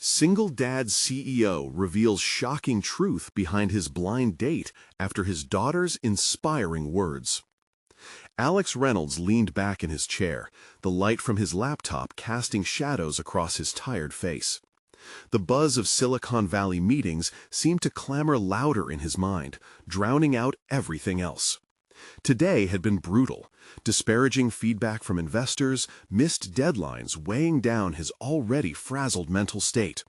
Single Dad CEO reveals shocking truth behind his blind date after his daughter's inspiring words. Alex Reynolds leaned back in his chair, the light from his laptop casting shadows across his tired face. The buzz of Silicon Valley meetings seemed to clamor louder in his mind, drowning out everything else. Today had been brutal, disparaging feedback from investors, missed deadlines weighing down his already frazzled mental state.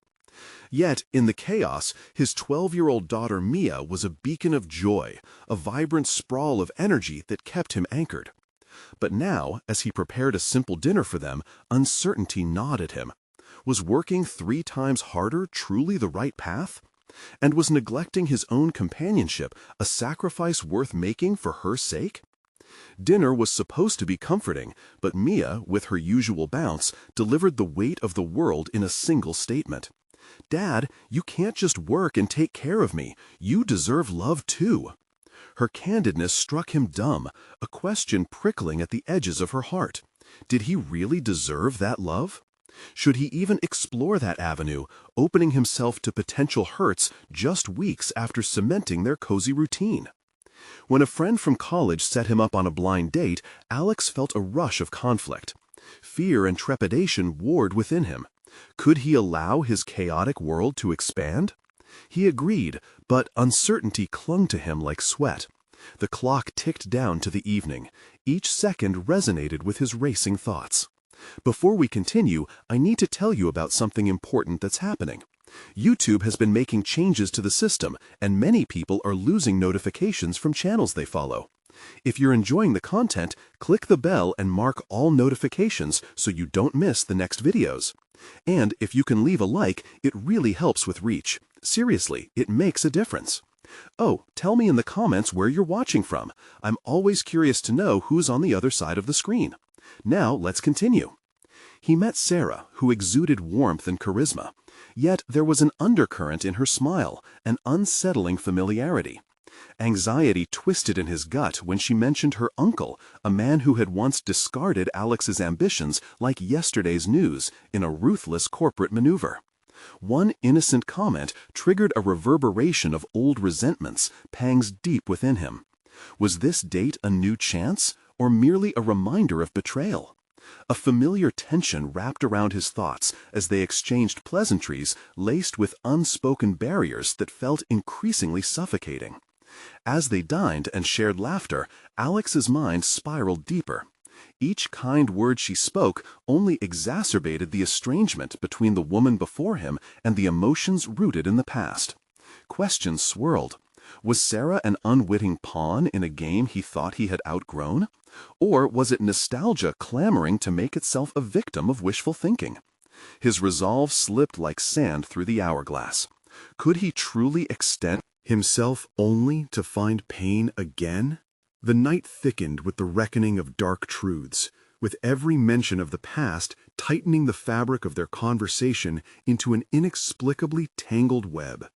Yet, in the chaos, his 12-year-old daughter Mia was a beacon of joy, a vibrant sprawl of energy that kept him anchored. But now, as he prepared a simple dinner for them, uncertainty gnawed at him. Was working 3 times harder truly the right path? And was neglecting his own companionship a sacrifice worth making for her sake? Dinner was supposed to be comforting, but Mia, with her usual bounce, delivered the weight of the world in a single statement. "Dad, you can't just work and take care of me. You deserve love too." Her candidness struck him dumb, a question prickling at the edges of her heart. Did he really deserve that love? Should he even explore that avenue, opening himself to potential hurts just weeks after cementing their cozy routine? When a friend from college set him up on a blind date, Alex felt a rush of conflict. Fear and trepidation warred within him. Could he allow his chaotic world to expand? He agreed, but uncertainty clung to him like sweat. The clock ticked down to the evening. Each second resonated with his racing thoughts. Before we continue, I need to tell you about something important that's happening. YouTube has been making changes to the system, and many people are losing notifications from channels they follow. If you're enjoying the content, click the bell and mark all notifications so you don't miss the next videos. And if you can leave a like, it really helps with reach. Seriously, it makes a difference. Oh, tell me in the comments where you're watching from. I'm always curious to know who's on the other side of the screen. Now let's continue. He met Sarah, who exuded warmth and charisma. Yet there was an undercurrent in her smile, an unsettling familiarity. Anxiety twisted in his gut when she mentioned her uncle, a man who had once discarded Alex's ambitions like yesterday's news in a ruthless corporate maneuver. One innocent comment triggered a reverberation of old resentments, pangs deep within him. Was this date a new chance, or merely a reminder of betrayal? A familiar tension wrapped around his thoughts as they exchanged pleasantries laced with unspoken barriers that felt increasingly suffocating. As they dined and shared laughter, Alex's mind spiraled deeper. Each kind word she spoke only exacerbated the estrangement between the woman before him and the emotions rooted in the past. Questions swirled. Was Sarah an unwitting pawn in a game he thought he had outgrown? Or was it nostalgia clamoring to make itself a victim of wishful thinking? His resolve slipped like sand through the hourglass. Could he truly extend himself only to find pain again? The night thickened with the reckoning of dark truths, with every mention of the past tightening the fabric of their conversation into an inexplicably tangled web.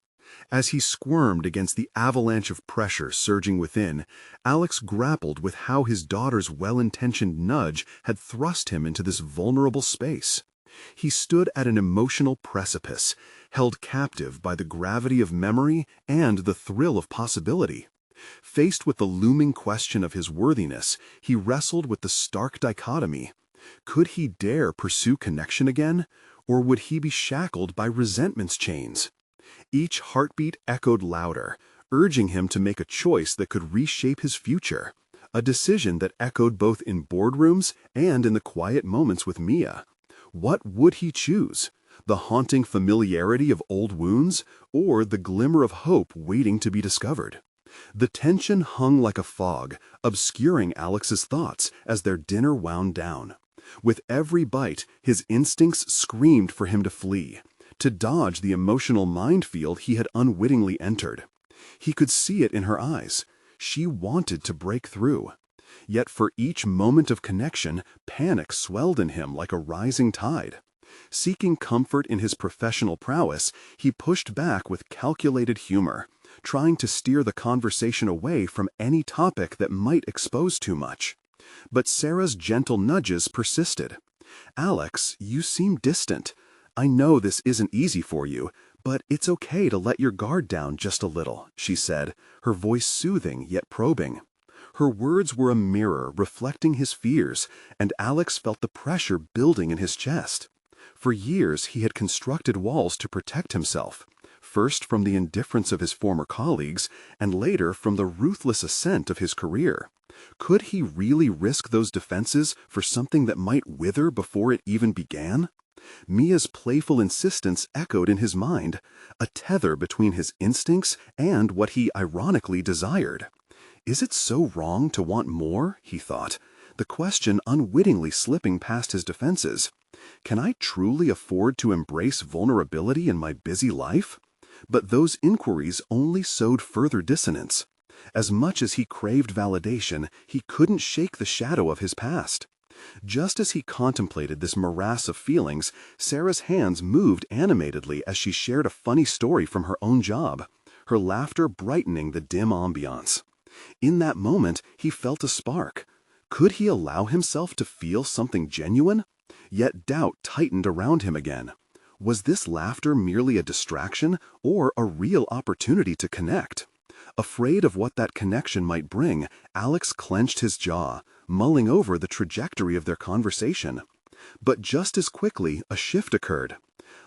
As he squirmed against the avalanche of pressure surging within, Alex grappled with how his daughter's well-intentioned nudge had thrust him into this vulnerable space. He stood at an emotional precipice, held captive by the gravity of memory and the thrill of possibility. Faced with the looming question of his worthiness, he wrestled with the stark dichotomy. Could he dare pursue connection again, or would he be shackled by resentment's chains? Each heartbeat echoed louder, urging him to make a choice that could reshape his future, a decision that echoed both in boardrooms and in the quiet moments with Mia. What would he choose? The haunting familiarity of old wounds, or the glimmer of hope waiting to be discovered? The tension hung like a fog, obscuring Alex's thoughts as their dinner wound down. With every bite, his instincts screamed for him to flee, to dodge the emotional minefield he had unwittingly entered. He could see it in her eyes. She wanted to break through. Yet for each moment of connection, panic swelled in him like a rising tide. Seeking comfort in his professional prowess, he pushed back with calculated humor, trying to steer the conversation away from any topic that might expose too much. But Sarah's gentle nudges persisted. "Alex, you seem distant. I know this isn't easy for you, but it's okay to let your guard down just a little, she said, her voice soothing yet probing. Her words were a mirror reflecting his fears, and Alex felt the pressure building in his chest. For years, he had constructed walls to protect himself, first from the indifference of his former colleagues, and later from the ruthless ascent of his career. Could he really risk those defenses for something that might wither before it even began? Mia's playful insistence echoed in his mind, a tether between his instincts and what he ironically desired. Is it so wrong to want more? He thought, the question unwittingly slipping past his defenses. Can I truly afford to embrace vulnerability in my busy life? But those inquiries only sowed further dissonance. As much as he craved validation, he couldn't shake the shadow of his past. Just as he contemplated this morass of feelings, Sarah's hands moved animatedly as she shared a funny story from her own job, her laughter brightening the dim ambiance. In that moment, he felt a spark. Could he allow himself to feel something genuine? Yet doubt tightened around him again. Was this laughter merely a distraction or a real opportunity to connect? Afraid of what that connection might bring, Alex clenched his jaw, mulling over the trajectory of their conversation. But just as quickly, a shift occurred.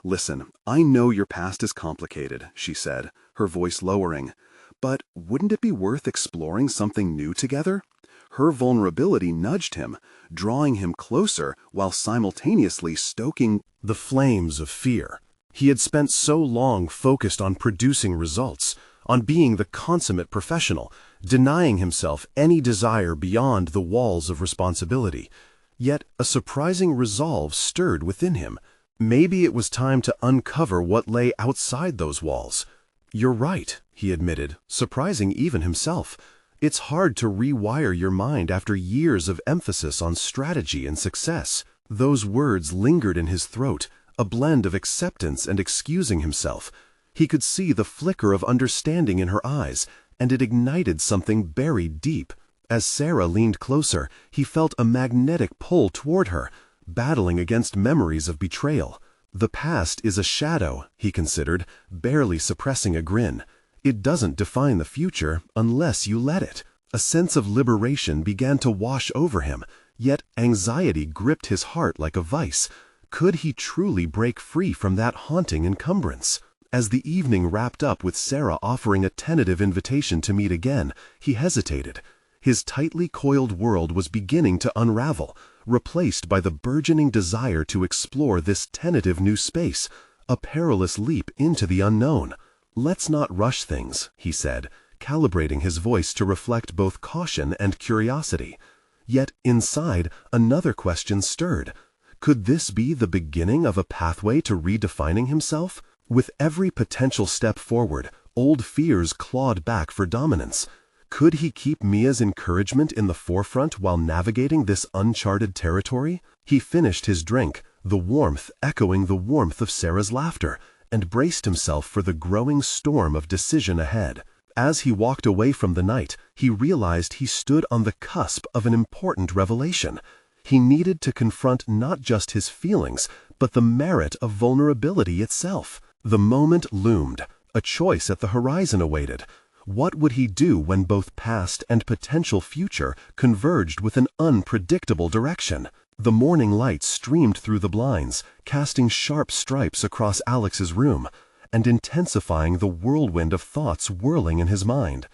"Listen, I know your past is complicated," she said, her voice lowering. "But wouldn't it be worth exploring something new together?" Her vulnerability nudged him, drawing him closer while simultaneously stoking the flames of fear. He had spent so long focused on producing results, on being the consummate professional, denying himself any desire beyond the walls of responsibility. Yet a surprising resolve stirred within him. Maybe it was time to uncover what lay outside those walls. "You're right," he admitted, surprising even himself. "It's hard to rewire your mind after years of emphasis on strategy and success." Those words lingered in his throat, a blend of acceptance and excusing himself. He could see the flicker of understanding in her eyes, and it ignited something buried deep. As Sarah leaned closer, he felt a magnetic pull toward her, battling against memories of betrayal. The past is a shadow, he considered, barely suppressing a grin. It doesn't define the future unless you let it. A sense of liberation began to wash over him, yet anxiety gripped his heart like a vice. Could he truly break free from that haunting encumbrance? As the evening wrapped up with Sarah offering a tentative invitation to meet again, he hesitated. His tightly coiled world was beginning to unravel, replaced by the burgeoning desire to explore this tentative new space, a perilous leap into the unknown. "Let's not rush things," he said, calibrating his voice to reflect both caution and curiosity. Yet inside, another question stirred. Could this be the beginning of a pathway to redefining himself? With every potential step forward, old fears clawed back for dominance. Could he keep Mia's encouragement in the forefront while navigating this uncharted territory? He finished his drink, the warmth echoing the warmth of Sarah's laughter, and braced himself for the growing storm of decision ahead. As he walked away from the night, he realized he stood on the cusp of an important revelation. He needed to confront not just his feelings, but the merit of vulnerability itself. The moment loomed. A choice at the horizon awaited. What would he do when both past and potential future converged with an unpredictable direction? The morning light streamed through the blinds, casting sharp stripes across Alex's room, and intensifying the whirlwind of thoughts whirling in his mind.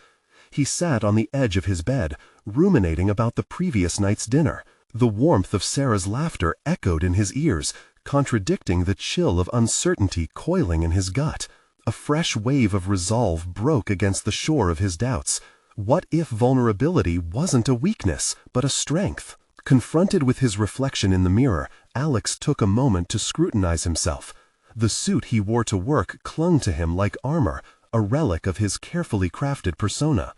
He sat on the edge of his bed, ruminating about the previous night's dinner. The warmth of Sarah's laughter echoed in his ears, contradicting the chill of uncertainty coiling in his gut. A fresh wave of resolve broke against the shore of his doubts. What if vulnerability wasn't a weakness, but a strength? Confronted with his reflection in the mirror, Alex took a moment to scrutinize himself. The suit he wore to work clung to him like armor, a relic of his carefully crafted persona.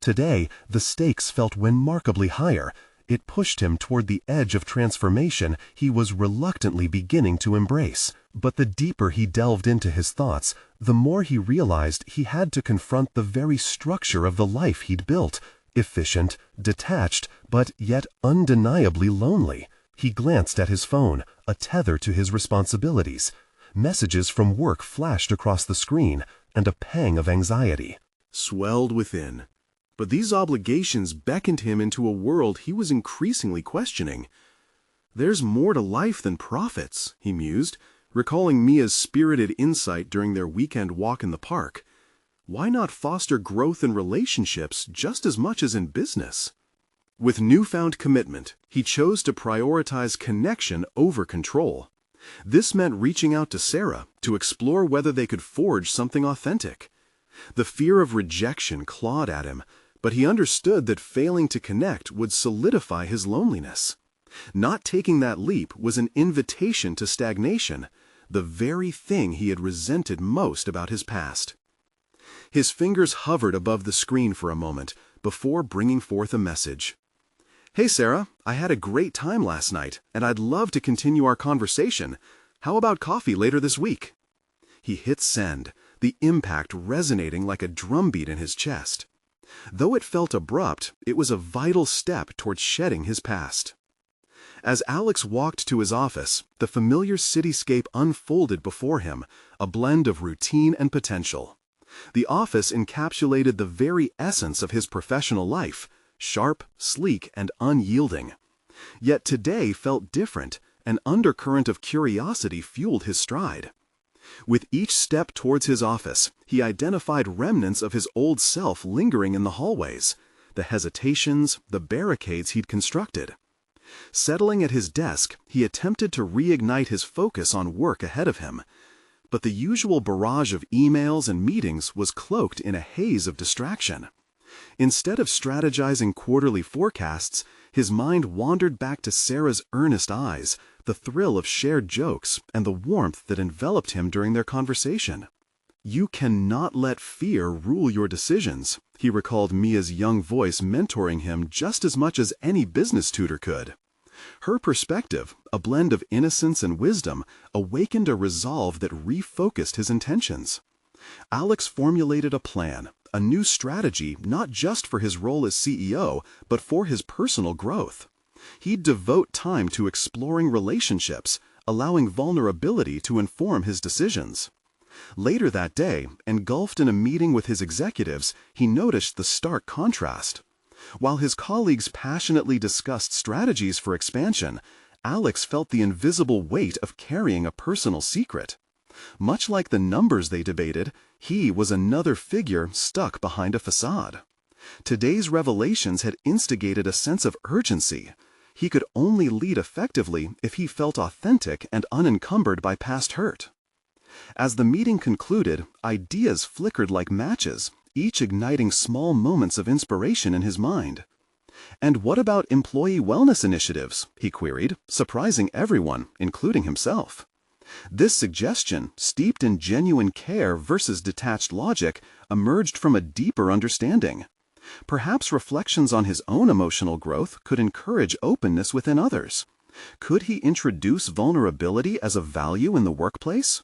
Today, the stakes felt remarkably higher. It pushed him toward the edge of transformation he was reluctantly beginning to embrace. But the deeper he delved into his thoughts, the more he realized he had to confront the very structure of the life he'd built. Efficient, detached, but yet undeniably lonely. He glanced at his phone, a tether to his responsibilities. Messages from work flashed across the screen, and a pang of anxiety swelled within. But these obligations beckoned him into a world he was increasingly questioning. There's more to life than profits, he mused, recalling Mia's spirited insight during their weekend walk in the park. Why not foster growth in relationships just as much as in business? With newfound commitment, he chose to prioritize connection over control. This meant reaching out to Sarah to explore whether they could forge something authentic. The fear of rejection clawed at him, but he understood that failing to connect would solidify his loneliness. Not taking that leap was an invitation to stagnation, the very thing he had resented most about his past. His fingers hovered above the screen for a moment before bringing forth a message. "Hey Sarah, I had a great time last night, and I'd love to continue our conversation. How about coffee later this week?" He hit send, the impact resonating like a drumbeat in his chest. Though it felt abrupt, it was a vital step towards shedding his past. As Alex walked to his office, the familiar cityscape unfolded before him, a blend of routine and potential. The office encapsulated the very essence of his professional life, sharp, sleek, and unyielding. Yet today felt different, an undercurrent of curiosity fueled his stride. With each step towards his office, he identified remnants of his old self lingering in the hallways, the hesitations, the barricades he'd constructed. Settling at his desk, he attempted to reignite his focus on work ahead of him. But the usual barrage of emails and meetings was cloaked in a haze of distraction. Instead of strategizing quarterly forecasts, his mind wandered back to Sarah's earnest eyes, the thrill of shared jokes, and the warmth that enveloped him during their conversation. "You cannot let fear rule your decisions," he recalled Mia's young voice mentoring him just as much as any business tutor could. Her perspective, a blend of innocence and wisdom, awakened a resolve that refocused his intentions. Alex formulated a plan, a new strategy not just for his role as CEO, but for his personal growth. He'd devote time to exploring relationships, allowing vulnerability to inform his decisions. Later that day, engulfed in a meeting with his executives, he noticed the stark contrast. While his colleagues passionately discussed strategies for expansion, Alex felt the invisible weight of carrying a personal secret. Much like the numbers they debated, he was another figure stuck behind a facade. Today's revelations had instigated a sense of urgency. He could only lead effectively if he felt authentic and unencumbered by past hurt. As the meeting concluded, ideas flickered like matches, each igniting small moments of inspiration in his mind. "And what about employee wellness initiatives?" he queried, surprising everyone, including himself. This suggestion, steeped in genuine care versus detached logic, emerged from a deeper understanding. Perhaps reflections on his own emotional growth could encourage openness within others. Could he introduce vulnerability as a value in the workplace?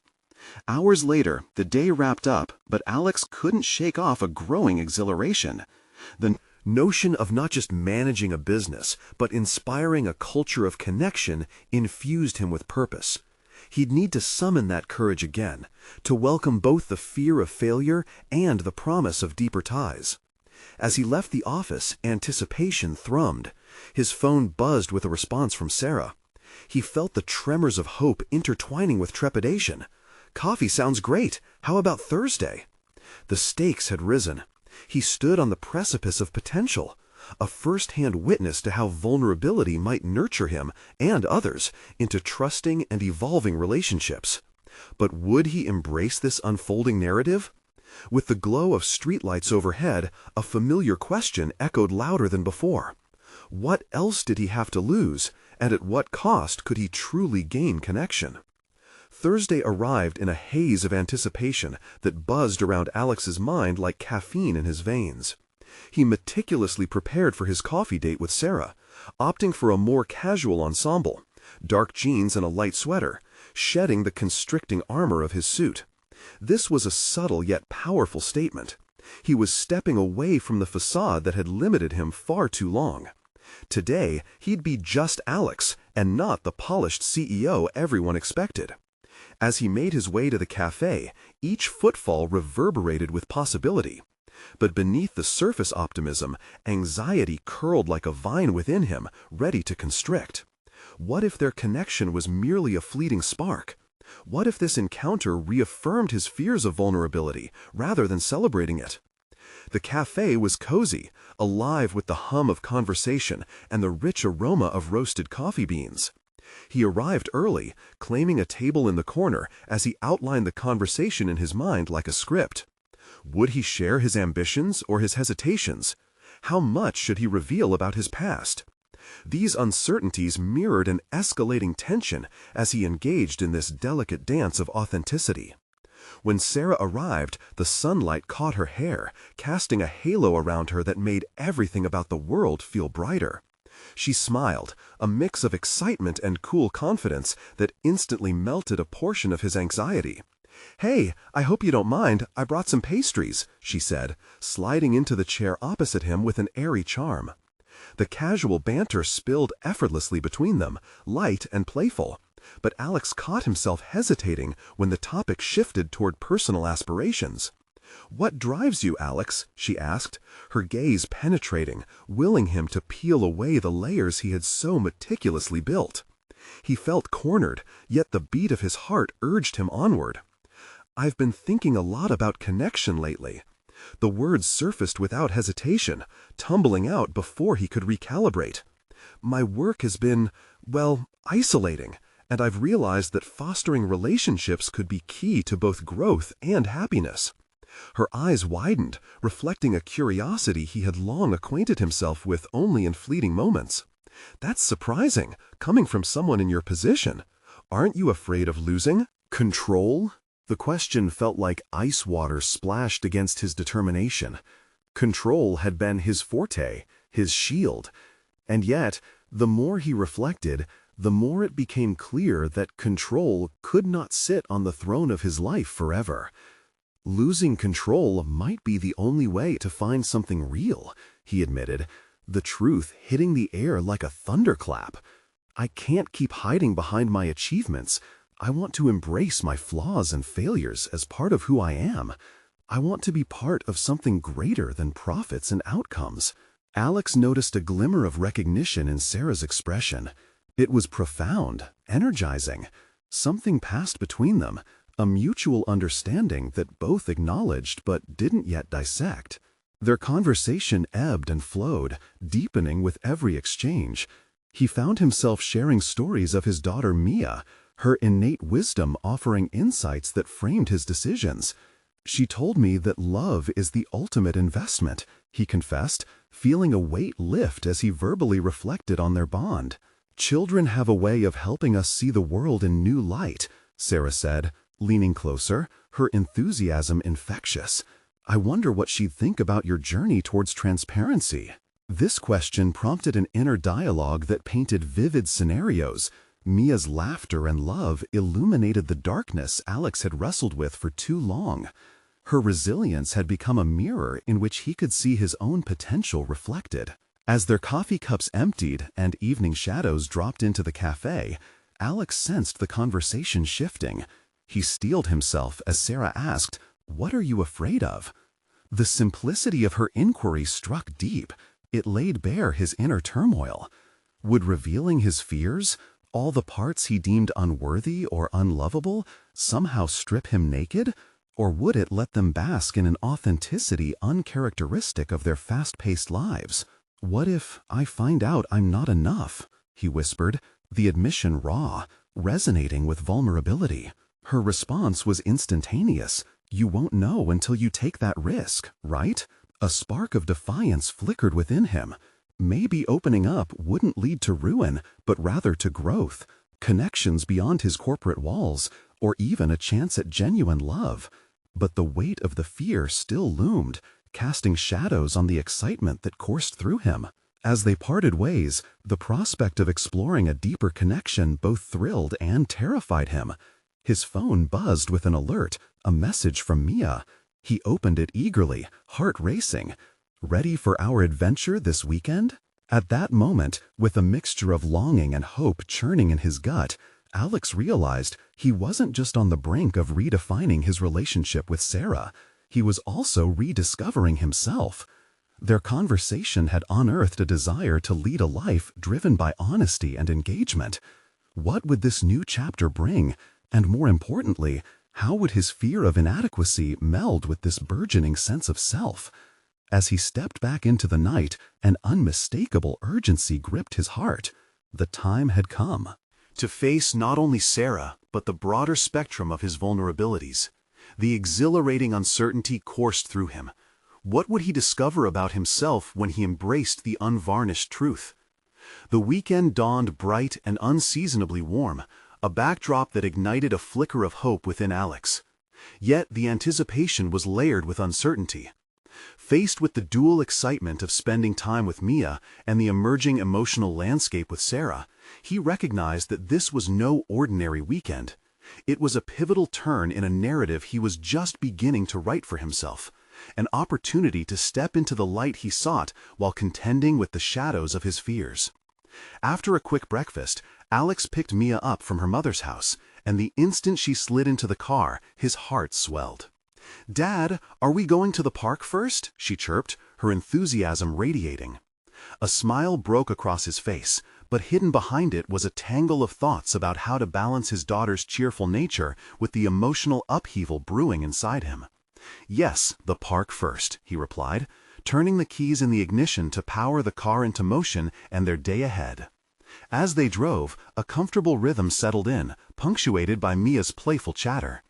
Hours later, the day wrapped up, but Alex couldn't shake off a growing exhilaration. The notion of not just managing a business, but inspiring a culture of connection infused him with purpose. He'd need to summon that courage again, to welcome both the fear of failure and the promise of deeper ties. As he left the office, anticipation thrummed. His phone buzzed with a response from Sarah. He felt the tremors of hope intertwining with trepidation. "Coffee sounds great. How about Thursday?" The stakes had risen. He stood on the precipice of potential, a first-hand witness to how vulnerability might nurture him and others into trusting and evolving relationships. But would he embrace this unfolding narrative? With the glow of streetlights overhead, a familiar question echoed louder than before. What else did he have to lose, and at what cost could he truly gain connection? Thursday arrived in a haze of anticipation that buzzed around Alex's mind like caffeine in his veins. He meticulously prepared for his coffee date with Sarah, opting for a more casual ensemble, dark jeans and a light sweater, shedding the constricting armor of his suit. This was a subtle yet powerful statement. He was stepping away from the facade that had limited him far too long. Today, he'd be just Alex, and not the polished CEO everyone expected. As he made his way to the cafe, each footfall reverberated with possibility. But beneath the surface optimism, anxiety curled like a vine within him, ready to constrict. What if their connection was merely a fleeting spark? What if this encounter reaffirmed his fears of vulnerability, rather than celebrating it? The cafe was cozy, alive with the hum of conversation and the rich aroma of roasted coffee beans. He arrived early, claiming a table in the corner as he outlined the conversation in his mind like a script. Would he share his ambitions or his hesitations? How much should he reveal about his past? These uncertainties mirrored an escalating tension as he engaged in this delicate dance of authenticity. When Sarah arrived, the sunlight caught her hair, casting a halo around her that made everything about the world feel brighter. She smiled, a mix of excitement and cool confidence that instantly melted a portion of his anxiety. "Hey, I hope you don't mind, I brought some pastries," she said, sliding into the chair opposite him with an airy charm. The casual banter spilled effortlessly between them, light and playful. But Alex caught himself hesitating when the topic shifted toward personal aspirations. "What drives you, Alex?" she asked, her gaze penetrating, willing him to peel away the layers he had so meticulously built. He felt cornered, yet the beat of his heart urged him onward. "I've been thinking a lot about connection lately." The words surfaced without hesitation, tumbling out before he could recalibrate. "My work has been, well, isolating, and I've realized that fostering relationships could be key to both growth and happiness." Her eyes widened, reflecting a curiosity he had long acquainted himself with only in fleeting moments. "That's surprising, coming from someone in your position. Aren't you afraid of losing control?" The question felt like ice water splashed against his determination. Control had been his forte, his shield. And yet, the more he reflected, the more it became clear that control could not sit on the throne of his life forever. Losing control might be the only way to find something real, he admitted, the truth hitting the air like a thunderclap. "I can't keep hiding behind my achievements. I want to embrace my flaws and failures as part of who I am. I want to be part of something greater than profits and outcomes." Alex noticed a glimmer of recognition in Sarah's expression. It was profound, energizing. Something passed between them, a mutual understanding that both acknowledged but didn't yet dissect. Their conversation ebbed and flowed, deepening with every exchange. He found himself sharing stories of his daughter Mia, her innate wisdom offering insights that framed his decisions. "She told me that love is the ultimate investment," he confessed, feeling a weight lift as he verbally reflected on their bond. "Children have a way of helping us see the world in new light," Sarah said, leaning closer, her enthusiasm infectious. "I wonder what she'd think about your journey towards transparency." This question prompted an inner dialogue that painted vivid scenarios. Mia's laughter and love illuminated the darkness Alex had wrestled with for too long. Her resilience had become a mirror in which he could see his own potential reflected. As their coffee cups emptied and evening shadows dropped into the cafe, Alex sensed the conversation shifting. He steeled himself as Sarah asked, "What are you afraid of?" The simplicity of her inquiry struck deep. It laid bare his inner turmoil. Would revealing his fears, all the parts he deemed unworthy or unlovable, somehow strip him naked? Or would it let them bask in an authenticity uncharacteristic of their fast-paced lives? "What if I find out I'm not enough?" he whispered, the admission raw, resonating with vulnerability. Her response was instantaneous. "You won't know until you take that risk, right?" A spark of defiance flickered within him. Maybe opening up wouldn't lead to ruin, but rather to growth, connections beyond his corporate walls, or even a chance at genuine love. But the weight of the fear still loomed, casting shadows on the excitement that coursed through him. As they parted ways, the prospect of exploring a deeper connection both thrilled and terrified him. His phone buzzed with an alert, a message from Mia. He opened it eagerly, heart racing. "Ready for our adventure this weekend?" At that moment, with a mixture of longing and hope churning in his gut, Alex realized he wasn't just on the brink of redefining his relationship with Sarah, he was also rediscovering himself. Their conversation had unearthed a desire to lead a life driven by honesty and engagement. What would this new chapter bring? And more importantly, how would his fear of inadequacy meld with this burgeoning sense of self? As he stepped back into the night, an unmistakable urgency gripped his heart. The time had come to face not only Sarah, but the broader spectrum of his vulnerabilities. The exhilarating uncertainty coursed through him. What would he discover about himself when he embraced the unvarnished truth? The weekend dawned bright and unseasonably warm, a backdrop that ignited a flicker of hope within Alex. Yet the anticipation was layered with uncertainty. Faced with the dual excitement of spending time with Mia and the emerging emotional landscape with Sarah, he recognized that this was no ordinary weekend. It was a pivotal turn in a narrative he was just beginning to write for himself, an opportunity to step into the light he sought while contending with the shadows of his fears. After a quick breakfast, Alex picked Mia up from her mother's house, and the instant she slid into the car, his heart swelled. "Dad, are we going to the park first?" she chirped, her enthusiasm radiating. A smile broke across his face, but hidden behind it was a tangle of thoughts about how to balance his daughter's cheerful nature with the emotional upheaval brewing inside him. "Yes, the park first," he replied, turning the keys in the ignition to power the car into motion and their day ahead. As they drove, a comfortable rhythm settled in, punctuated by Mia's playful chatter.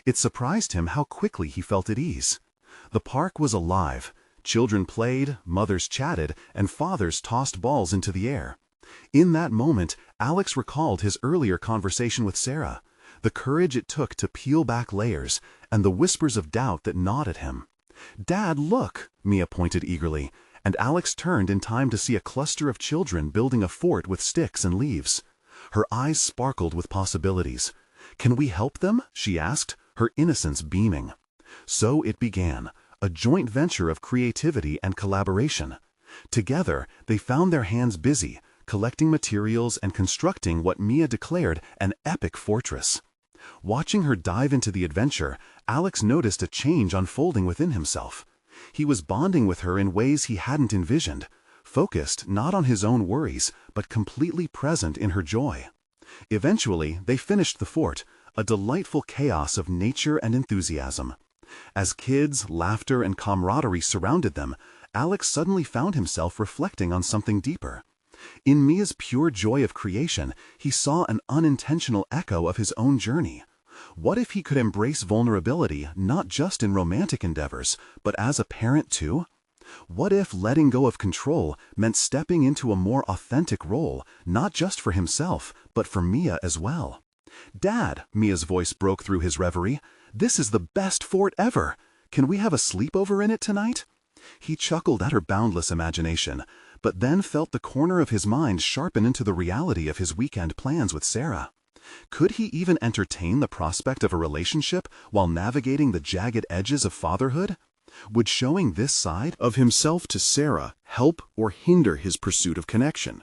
It surprised him how quickly he felt at ease. The park was alive. Children played, mothers chatted, and fathers tossed balls into the air. In that moment, Alex recalled his earlier conversation with Sarah, the courage it took to peel back layers, and the whispers of doubt that gnawed at him. "Dad, look!" Mia pointed eagerly, and Alex turned in time to see a cluster of children building a fort with sticks and leaves. Her eyes sparkled with possibilities. "Can we help them?" she asked, her innocence beaming. So it began, a joint venture of creativity and collaboration. Together, they found their hands busy, collecting materials and constructing what Mia declared an epic fortress. Watching her dive into the adventure, Alex noticed a change unfolding within himself. He was bonding with her in ways he hadn't envisioned, focused not on his own worries, but completely present in her joy. Eventually, they finished the fort, a delightful chaos of nature and enthusiasm. As kids, laughter, and camaraderie surrounded them, Alex suddenly found himself reflecting on something deeper. In Mia's pure joy of creation, he saw an unintentional echo of his own journey. What if he could embrace vulnerability not just in romantic endeavors, but as a parent too? What if letting go of control meant stepping into a more authentic role, not just for himself, but for Mia as well? "Dad," Mia's voice broke through his reverie, "this is the best fort ever. Can we have a sleepover in it tonight?" He chuckled at her boundless imagination, but then felt the corner of his mind sharpen into the reality of his weekend plans with Sarah. Could he even entertain the prospect of a relationship while navigating the jagged edges of fatherhood? Would showing this side of himself to Sarah help or hinder his pursuit of connection?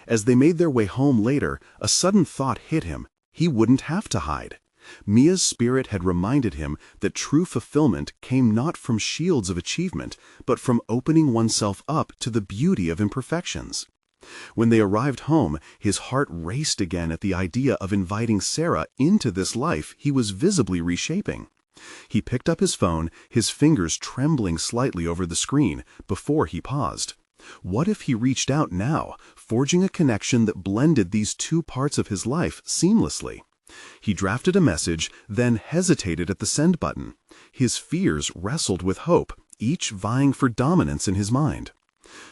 As they made their way home later, a sudden thought hit him. He wouldn't have to hide. Mia's spirit had reminded him that true fulfillment came not from shields of achievement, but from opening oneself up to the beauty of imperfections. When they arrived home, his heart raced again at the idea of inviting Sarah into this life he was visibly reshaping. He picked up his phone, his fingers trembling slightly over the screen, before he paused. What if he reached out now, forging a connection that blended these two parts of his life seamlessly? He drafted a message, then hesitated at the send button. His fears wrestled with hope, each vying for dominance in his mind.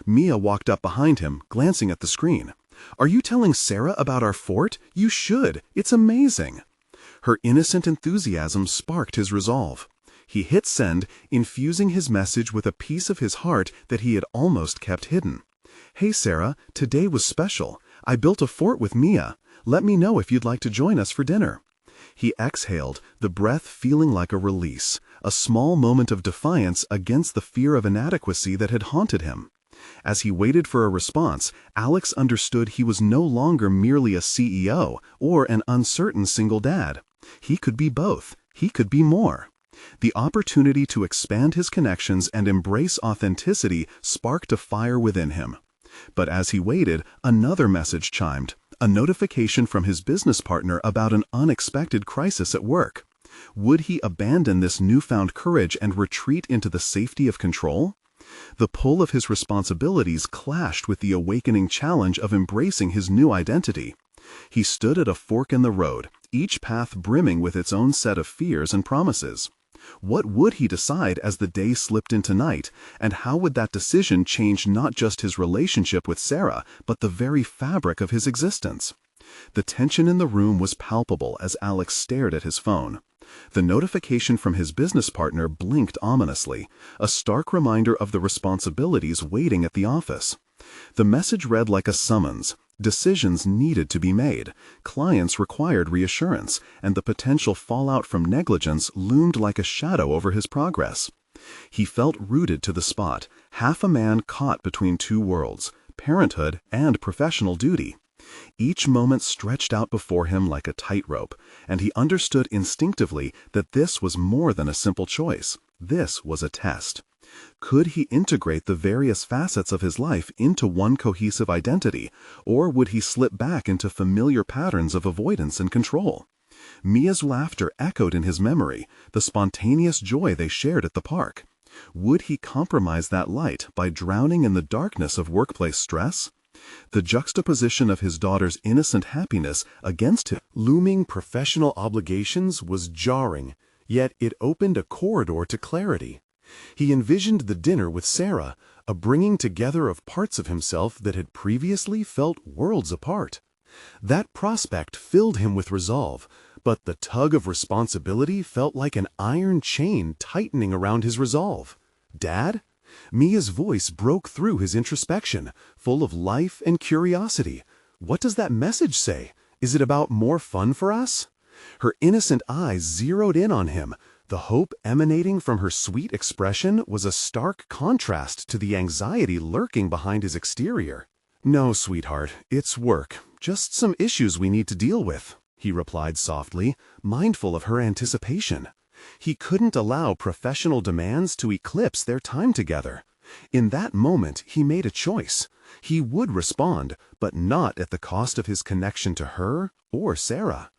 Mia walked up behind him, glancing at the screen. "Are you telling Sarah about our fort? You should. It's amazing." Her innocent enthusiasm sparked his resolve. He hit send, infusing his message with a piece of his heart that he had almost kept hidden. "Hey Sarah, today was special. I built a fort with Mia. Let me know if you'd like to join us for dinner." He exhaled, the breath feeling like a release, a small moment of defiance against the fear of inadequacy that had haunted him. As he waited for a response, Alex understood he was no longer merely a CEO or an uncertain single dad. He could be both. He could be more. The opportunity to expand his connections and embrace authenticity sparked a fire within him. But as he waited, another message chimed, a notification from his business partner about an unexpected crisis at work. Would he abandon this newfound courage and retreat into the safety of control? The pull of his responsibilities clashed with the awakening challenge of embracing his new identity. He stood at a fork in the road, each path brimming with its own set of fears and promises. What would he decide as the day slipped into night, and how would that decision change not just his relationship with Sarah, but the very fabric of his existence? The tension in the room was palpable as Alex stared at his phone. The notification from his business partner blinked ominously, a stark reminder of the responsibilities waiting at the office. The message read like a summons. Decisions needed to be made, clients required reassurance, and the potential fallout from negligence loomed like a shadow over his progress. He felt rooted to the spot, half a man caught between two worlds, parenthood and professional duty. Each moment stretched out before him like a tightrope, and he understood instinctively that this was more than a simple choice. This was a test. Could he integrate the various facets of his life into one cohesive identity, or would he slip back into familiar patterns of avoidance and control? Mia's laughter echoed in his memory, the spontaneous joy they shared at the park. Would he compromise that light by drowning in the darkness of workplace stress? The juxtaposition of his daughter's innocent happiness against his looming professional obligations was jarring, yet it opened a corridor to clarity. He envisioned the dinner with Sarah, a bringing together of parts of himself that had previously felt worlds apart. That prospect filled him with resolve, but the tug of responsibility felt like an iron chain tightening around his resolve. "Dad?" Mia's voice broke through his introspection, full of life and curiosity. "What does that message say? Is it about more fun for us?" Her innocent eyes zeroed in on him. The hope emanating from her sweet expression was a stark contrast to the anxiety lurking behind his exterior. "No, sweetheart, it's work. Just some issues we need to deal with," he replied softly, mindful of her anticipation. He couldn't allow professional demands to eclipse their time together. In that moment, he made a choice. He would respond, but not at the cost of his connection to her or Sarah.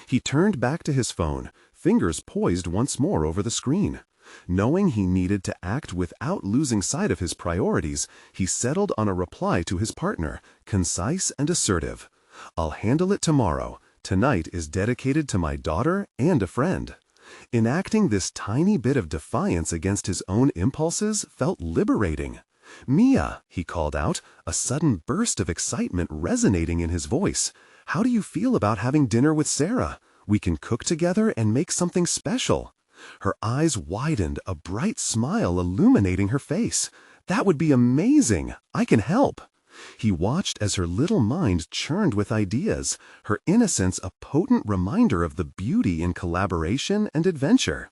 He turned back to his phone, fingers poised once more over the screen. Knowing he needed to act without losing sight of his priorities, he settled on a reply to his partner, concise and assertive. "I'll handle it tomorrow. Tonight is dedicated to my daughter and a friend." Enacting this tiny bit of defiance against his own impulses felt liberating. "Mia," he called out, a sudden burst of excitement resonating in his voice. "How do you feel about having dinner with Sarah? We can cook together and make something special." Her eyes widened, a bright smile illuminating her face. "That would be amazing. I can help." He watched as her little mind churned with ideas, her innocence a potent reminder of the beauty in collaboration and adventure.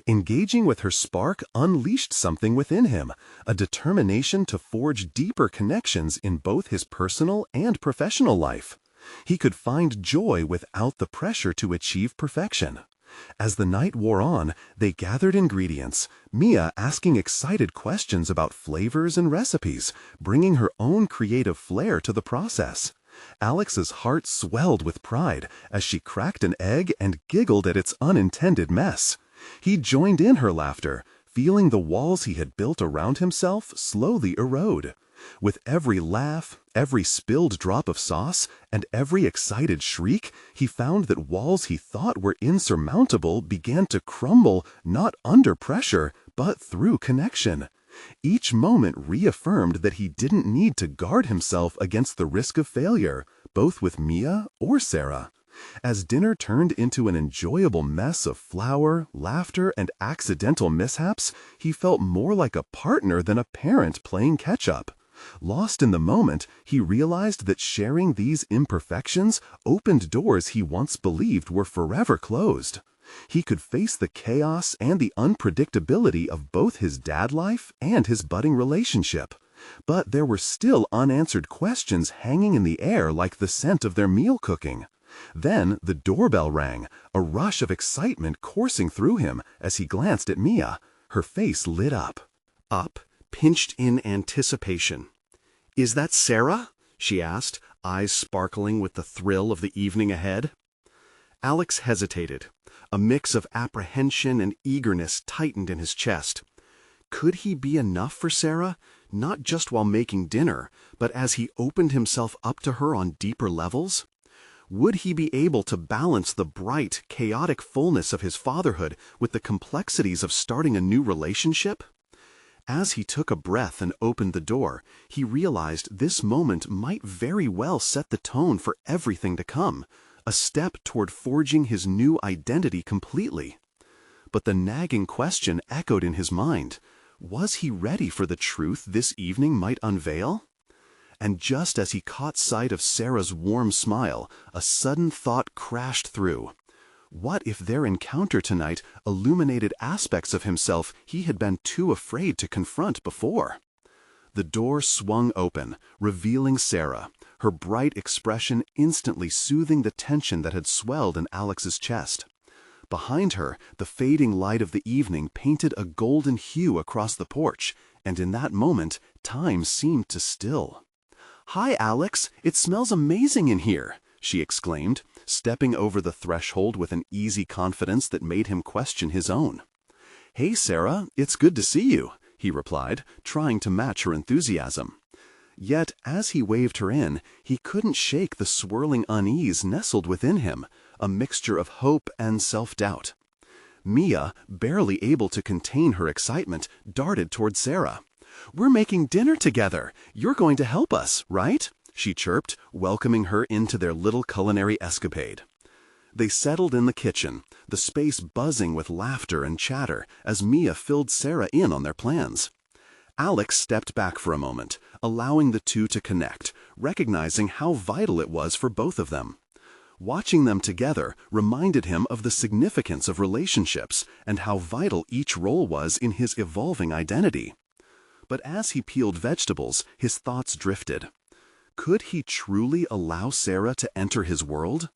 Engaging with her spark unleashed something within him, a determination to forge deeper connections in both his personal and professional life. He could find joy without the pressure to achieve perfection. As the night wore on, they gathered ingredients, Mia asking excited questions about flavors and recipes, bringing her own creative flair to the process. Alex's heart swelled with pride as she cracked an egg and giggled at its unintended mess. He joined in her laughter, feeling the walls he had built around himself slowly erode. With every laugh, every spilled drop of sauce, and every excited shriek, he found that walls he thought were insurmountable began to crumble not under pressure, but through connection. Each moment reaffirmed that he didn't need to guard himself against the risk of failure, both with Mia or Sarah. As dinner turned into an enjoyable mess of flour, laughter, and accidental mishaps, he felt more like a partner than a parent playing catch-up. Lost in the moment, he realized that sharing these imperfections opened doors he once believed were forever closed. He could face the chaos and the unpredictability of both his dad life and his budding relationship. But there were still unanswered questions hanging in the air like the scent of their meal cooking. Then the doorbell rang, a rush of excitement coursing through him as he glanced at Mia. Her face lit up. Pinched in anticipation. "Is that Sarah?" she asked, eyes sparkling with the thrill of the evening ahead. Alex hesitated. A mix of apprehension and eagerness tightened in his chest. Could he be enough for Sarah, not just while making dinner, but as he opened himself up to her on deeper levels? Would he be able to balance the bright, chaotic fullness of his fatherhood with the complexities of starting a new relationship? As he took a breath and opened the door, he realized this moment might very well set the tone for everything to come, a step toward forging his new identity completely. But the nagging question echoed in his mind. Was he ready for the truth this evening might unveil? And just as he caught sight of Sarah's warm smile, a sudden thought crashed through. What if their encounter tonight illuminated aspects of himself he had been too afraid to confront before? The door swung open, revealing Sarah, her bright expression instantly soothing the tension that had swelled in Alex's chest. Behind her, the fading light of the evening painted a golden hue across the porch, and in that moment, time seemed to still. "Hi, Alex, it smells amazing in here," she exclaimed, stepping over the threshold with an easy confidence that made him question his own. "Hey, Sarah, it's good to see you," he replied, trying to match her enthusiasm. Yet, as he waved her in, he couldn't shake the swirling unease nestled within him, a mixture of hope and self-doubt. Mia, barely able to contain her excitement, darted toward Sarah. "We're making dinner together. You're going to help us, right?" she chirped, welcoming her into their little culinary escapade. They settled in the kitchen, the space buzzing with laughter and chatter as Mia filled Sarah in on their plans. Alex stepped back for a moment, allowing the two to connect, recognizing how vital it was for both of them. Watching them together reminded him of the significance of relationships and how vital each role was in his evolving identity. But as he peeled vegetables, his thoughts drifted. Could he truly allow Sarah to enter his world?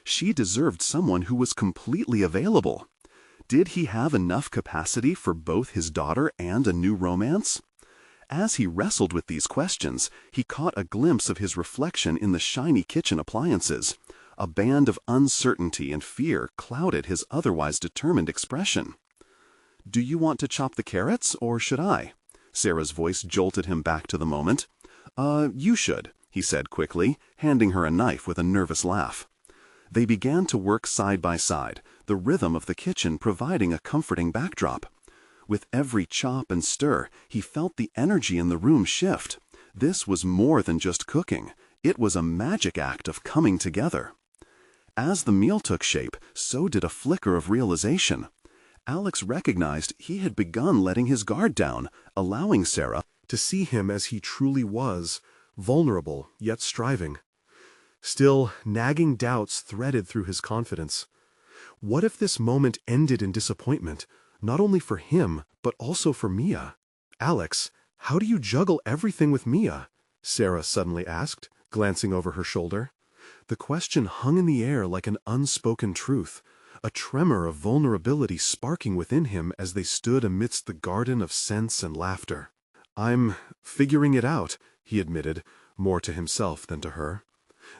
She deserved someone who was completely available. Did he have enough capacity for both his daughter and a new romance? As he wrestled with these questions, he caught a glimpse of his reflection in the shiny kitchen appliances. A band of uncertainty and fear clouded his otherwise determined expression. "Do you want to chop the carrots, or should I?" Sarah's voice jolted him back to the moment. You should," he said quickly, handing her a knife with a nervous laugh. They began to work side by side, the rhythm of the kitchen providing a comforting backdrop. With every chop and stir, he felt the energy in the room shift. This was more than just cooking. It was a magic act of coming together. As the meal took shape, so did a flicker of realization. Alex recognized he had begun letting his guard down, allowing Sarah to see him as he truly was, vulnerable yet striving. Still, nagging doubts threaded through his confidence. What if this moment ended in disappointment, not only for him, but also for Mia? "Alex, how do you juggle everything with Mia?" Sarah suddenly asked, glancing over her shoulder. The question hung in the air like an unspoken truth, a tremor of vulnerability sparking within him as they stood amidst the garden of scents and laughter. "I'm figuring it out," he admitted, more to himself than to her.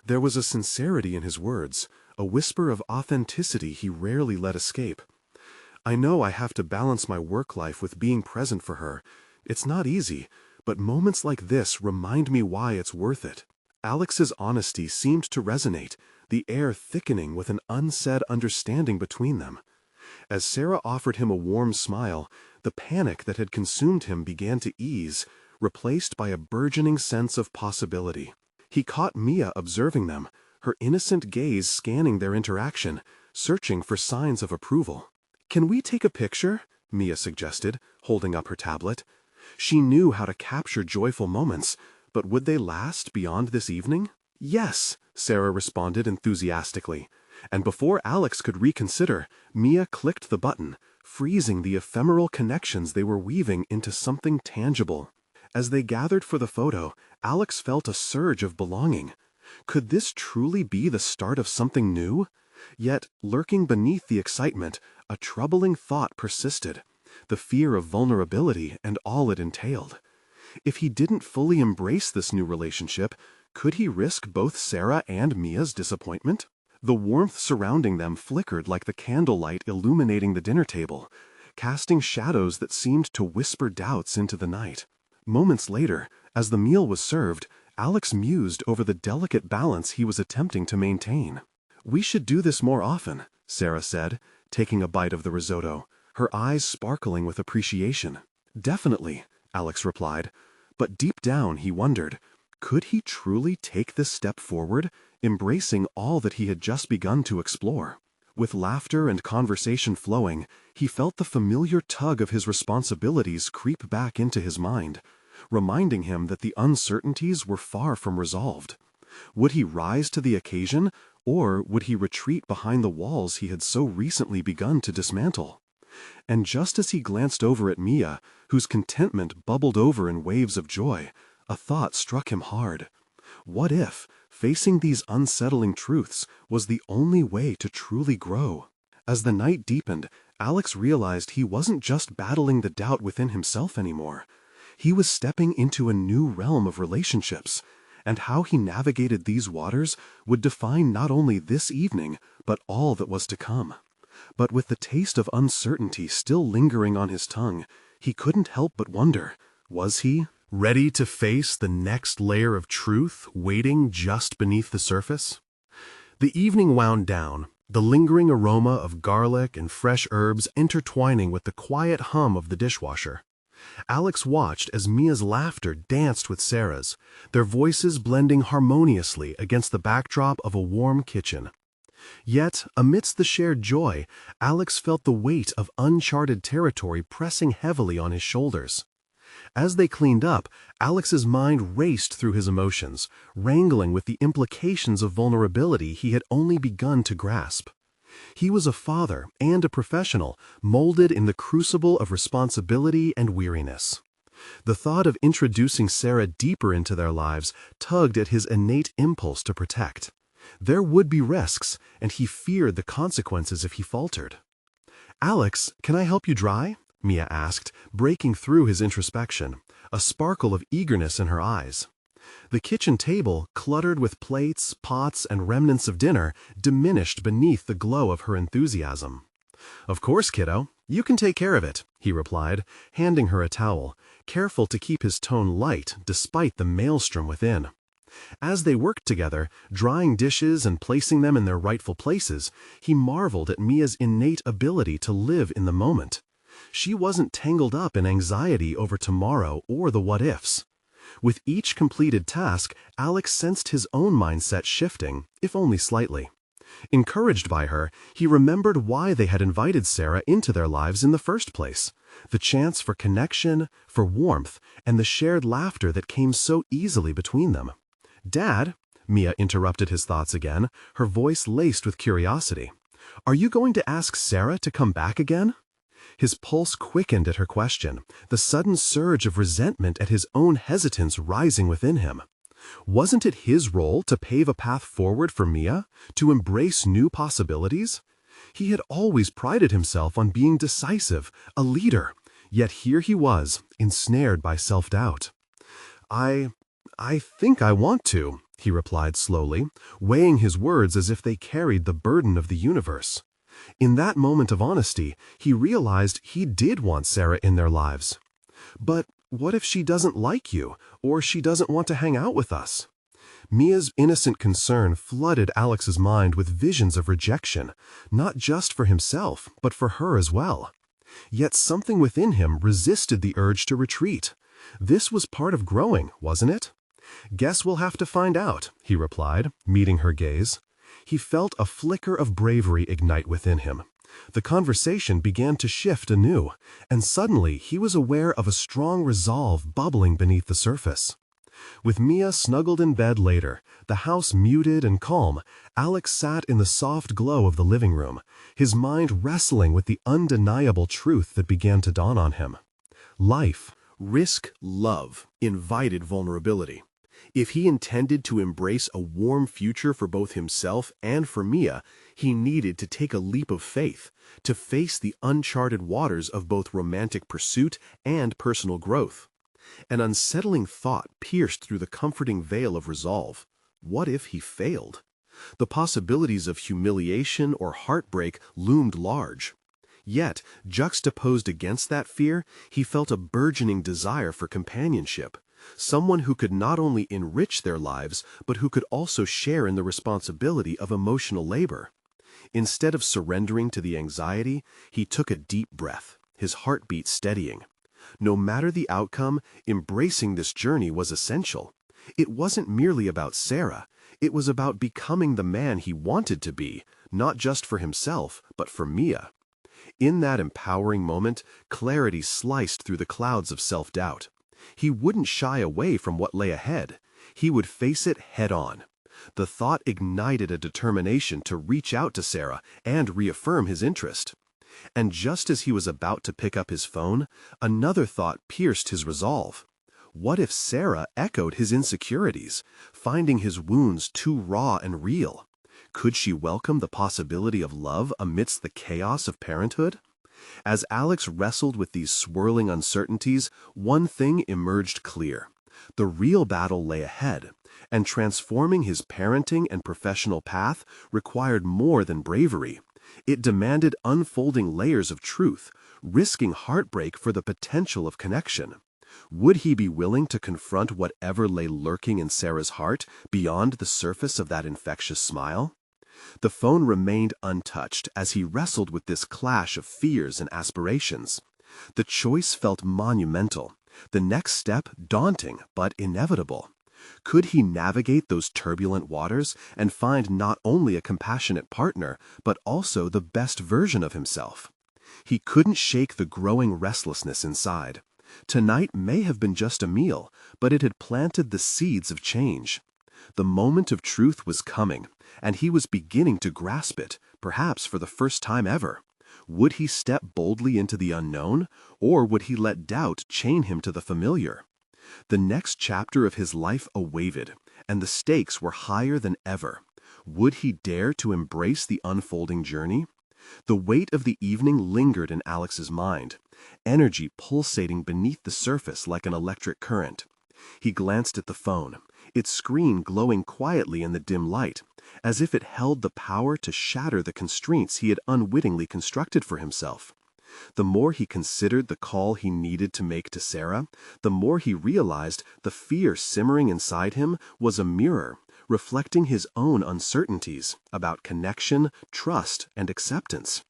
There was a sincerity in his words, a whisper of authenticity he rarely let escape. "I know I have to balance my work life with being present for her. It's not easy, but moments like this remind me why it's worth it." Alex's honesty seemed to resonate, the air thickening with an unsaid understanding between them. As Sarah offered him a warm smile, the panic that had consumed him began to ease, replaced by a burgeoning sense of possibility. He caught Mia observing them, her innocent gaze scanning their interaction, searching for signs of approval. "Can we take a picture?" Mia suggested, holding up her tablet. She knew how to capture joyful moments, but would they last beyond this evening? "Yes," Sarah responded enthusiastically. And before Alex could reconsider, Mia clicked the button, freezing the ephemeral connections they were weaving into something tangible. As they gathered for the photo, Alex felt a surge of belonging. Could this truly be the start of something new? Yet, lurking beneath the excitement, a troubling thought persisted: the fear of vulnerability and all it entailed. If he didn't fully embrace this new relationship, could he risk both Sarah and Mia's disappointment? The warmth surrounding them flickered like the candlelight illuminating the dinner table, casting shadows that seemed to whisper doubts into the night. Moments later, as the meal was served, Alex mused over the delicate balance he was attempting to maintain. "We should do this more often," Sarah said, taking a bite of the risotto, her eyes sparkling with appreciation. "Definitely," Alex replied, but deep down he wondered, could he truly take this step forward, embracing all that he had just begun to explore? With laughter and conversation flowing, he felt the familiar tug of his responsibilities creep back into his mind, reminding him that the uncertainties were far from resolved. Would he rise to the occasion, or would he retreat behind the walls he had so recently begun to dismantle? And just as he glanced over at Mia, whose contentment bubbled over in waves of joy, a thought struck him hard. What if, facing these unsettling truths, was the only way to truly grow? As the night deepened, Alex realized he wasn't just battling the doubt within himself anymore. He was stepping into a new realm of relationships, and how he navigated these waters would define not only this evening, but all that was to come. But with the taste of uncertainty still lingering on his tongue, he couldn't help but wonder, was he ready to face the next layer of truth waiting just beneath the surface? The evening wound down, the lingering aroma of garlic and fresh herbs intertwining with the quiet hum of the dishwasher. Alex watched as Mia's laughter danced with Sarah's, their voices blending harmoniously against the backdrop of a warm kitchen. Yet, amidst the shared joy, Alex felt the weight of uncharted territory pressing heavily on his shoulders. As they cleaned up, Alex's mind raced through his emotions, wrangling with the implications of vulnerability he had only begun to grasp. He was a father and a professional, molded in the crucible of responsibility and weariness. The thought of introducing Sarah deeper into their lives tugged at his innate impulse to protect. There would be risks, and he feared the consequences if he faltered. "Alex, can I help you dry?" Mia asked, breaking through his introspection, a sparkle of eagerness in her eyes. The kitchen table, cluttered with plates, pots, and remnants of dinner, diminished beneath the glow of her enthusiasm. "Of course, kiddo. You can take care of it," he replied, handing her a towel, careful to keep his tone light despite the maelstrom within. As they worked together, drying dishes and placing them in their rightful places, he marveled at Mia's innate ability to live in the moment. She wasn't tangled up in anxiety over tomorrow or the what-ifs. With each completed task, Alex sensed his own mindset shifting, if only slightly. Encouraged by her, he remembered why they had invited Sarah into their lives in the first place: the chance for connection, for warmth, and the shared laughter that came so easily between them. "Dad," Mia interrupted his thoughts again, her voice laced with curiosity, "are you going to ask Sarah to come back again?" His pulse quickened at her question, the sudden surge of resentment at his own hesitance rising within him. Wasn't it his role to pave a path forward for Mia, to embrace new possibilities? He had always prided himself on being decisive, a leader, yet here he was, ensnared by self-doubt. I think I want to," he replied slowly, weighing his words as if they carried the burden of the universe. In that moment of honesty, he realized he did want Sarah in their lives. "But what if she doesn't like you, or she doesn't want to hang out with us?" Mia's innocent concern flooded Alex's mind with visions of rejection, not just for himself, but for her as well. Yet something within him resisted the urge to retreat. This was part of growing, wasn't it? "Guess we'll have to find out," he replied, meeting her gaze. He felt a flicker of bravery ignite within him. The conversation began to shift anew, and suddenly he was aware of a strong resolve bubbling beneath the surface. With Mia snuggled in bed later, the house muted and calm, Alex sat in the soft glow of the living room, his mind wrestling with the undeniable truth that began to dawn on him. Life, Risk love invited vulnerability. If he intended to embrace a warm future for both himself and for Mia, he needed to take a leap of faith, to face the uncharted waters of both romantic pursuit and personal growth. An unsettling thought pierced through the comforting veil of resolve. What if he failed? The possibilities of humiliation or heartbreak loomed large. Yet, juxtaposed against that fear, he felt a burgeoning desire for companionship, someone who could not only enrich their lives, but who could also share in the responsibility of emotional labor. Instead of surrendering to the anxiety, he took a deep breath, his heartbeat steadying. No matter the outcome, embracing this journey was essential. It wasn't merely about Sarah. It was about becoming the man he wanted to be, not just for himself, but for Mia. In that empowering moment, clarity sliced through the clouds of self-doubt. He wouldn't shy away from what lay ahead. He would face it head-on. The thought ignited a determination to reach out to Sarah and reaffirm his interest. And just as he was about to pick up his phone, another thought pierced his resolve. What if Sarah echoed his insecurities, finding his wounds too raw and real? Could she welcome the possibility of love amidst the chaos of parenthood? As Alex wrestled with these swirling uncertainties, one thing emerged clear. The real battle lay ahead, and transforming his parenting and professional path required more than bravery. It demanded unfolding layers of truth, risking heartbreak for the potential of connection. Would he be willing to confront whatever lay lurking in Sarah's heart beyond the surface of that infectious smile? The phone remained untouched as he wrestled with this clash of fears and aspirations. The choice felt monumental, the next step daunting but inevitable. Could he navigate those turbulent waters and find not only a compassionate partner, but also the best version of himself? He couldn't shake the growing restlessness inside. Tonight may have been just a meal, but it had planted the seeds of change. The moment of truth was coming, and he was beginning to grasp it, perhaps for the first time ever. Would he step boldly into the unknown, or would he let doubt chain him to the familiar? The next chapter of his life awaited, and the stakes were higher than ever. Would he dare to embrace the unfolding journey? The weight of the evening lingered in Alex's mind, energy pulsating beneath the surface like an electric current. He glanced at the phone, its screen glowing quietly in the dim light, as if it held the power to shatter the constraints he had unwittingly constructed for himself. The more he considered the call he needed to make to Sarah, the more he realized the fear simmering inside him was a mirror, reflecting his own uncertainties about connection, trust, and acceptance.